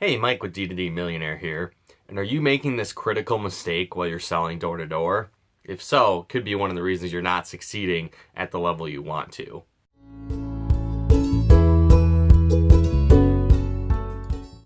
Hey, Mike with D2D Millionaire here. And are you making this critical mistake while you're selling door to door? If so, it could be one of the reasons you're not succeeding at the level you want to.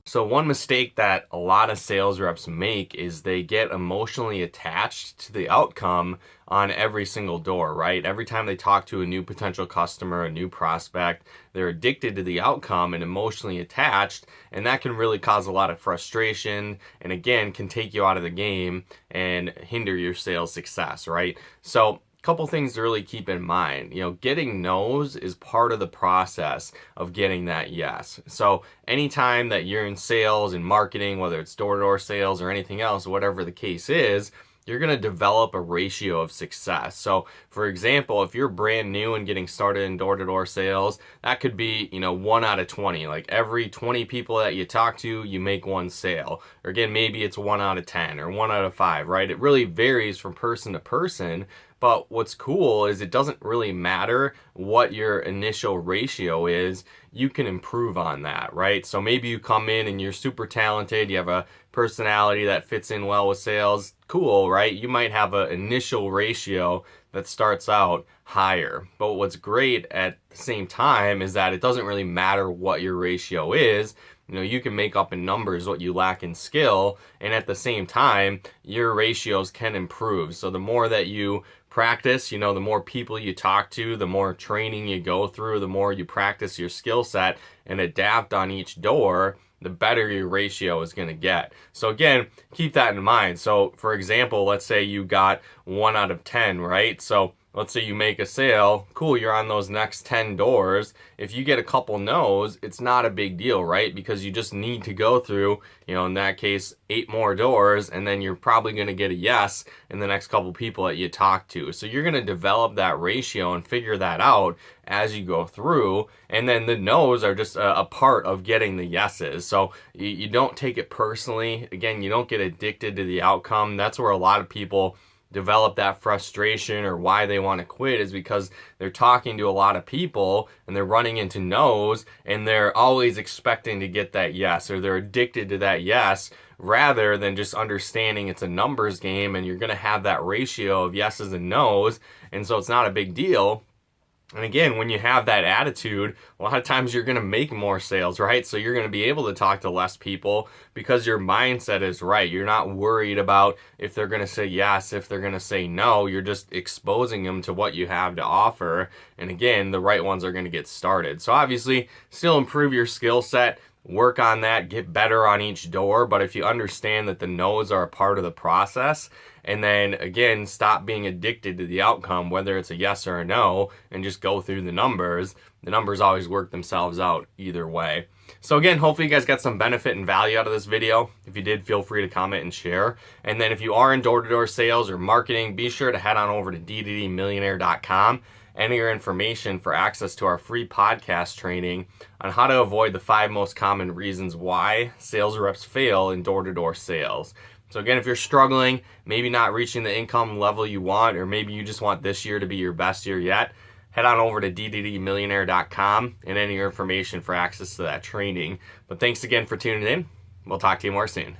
So one mistake that a lot of sales reps make is they get emotionally attached to the outcome on every single door, right? Every time they talk to a new potential customer, a new prospect, they're addicted to the outcome and emotionally attached, and that can really cause a lot of frustration and again, can take you out of the game and hinder your sales success, right? So couple things to really keep in mind. Getting no's is part of the process of getting that yes. So anytime that you're in sales and marketing, whether it's door-to-door sales or anything else, whatever the case is, you're going to develop a ratio of success. So for example, if you're brand new and getting started in door-to-door sales, that could be, 1 out of 20. Like every 20 people that you talk to, you make one sale. Or again, maybe it's 1 out of 10 or 1 out of 5, right? It really varies from person to person. But what's cool is it doesn't really matter what your initial ratio is. You can improve on that, right? So maybe you come in and you're super talented, you have a personality that fits in well with sales. Cool, right? You might have an initial ratio that starts out higher. But what's great at the same time is that it doesn't really matter what your ratio is. You can make up in numbers what you lack in skill, and at the same time, your ratios can improve. So the more that you practice, the more people you talk to, the more training you go through, the more you practice your skill set and adapt on each door, the better your ratio is going to get. So again, keep that in mind. So for example, let's say you got 1 out of 10, right? So let's say you make a sale, cool, you're on those next 10 doors. If you get a couple no's, it's not a big deal, right? Because you just need to go through, in that case, 8 more doors, and then you're probably going to get a yes in the next couple people that you talk to. So you're going to develop that ratio and figure that out as you go through, and then the no's are just a part of getting the yeses. So you don't take it personally. Again, you don't get addicted to the outcome. That's where a lot of people develop that frustration, or why they want to quit is because they're talking to a lot of people and they're running into no's and they're always expecting to get that yes, or they're addicted to that yes, rather than just understanding it's a numbers game and you're going to have that ratio of yeses and no's, and so it's not a big deal. And again, when you have that attitude, a lot of times you're going to make more sales, right? So you're going to be able to talk to less people because your mindset is right. You're not worried about if they're going to say yes, if they're going to say no. You're just exposing them to what you have to offer. And again, the right ones are going to get started. So obviously, still improve your skill set. Work on that, get better on each door. But if you understand that the no's are a part of the process, and then again, stop being addicted to the outcome, whether it's a yes or a no, and just go through the numbers always work themselves out either way. So again, hopefully you guys got some benefit and value out of this video. If you did, feel free to comment and share. And then if you are in door-to-door sales or marketing, be sure to head on over to d2dmillionaire.com. Enter your information for access to our free podcast training on how to avoid the 5 most common reasons why sales reps fail in door-to-door sales. So again, if you're struggling, maybe not reaching the income level you want, or maybe you just want this year to be your best year yet, head on over to d2dmillionaire.com and enter your information for access to that training. But thanks again for tuning in. We'll talk to you more soon.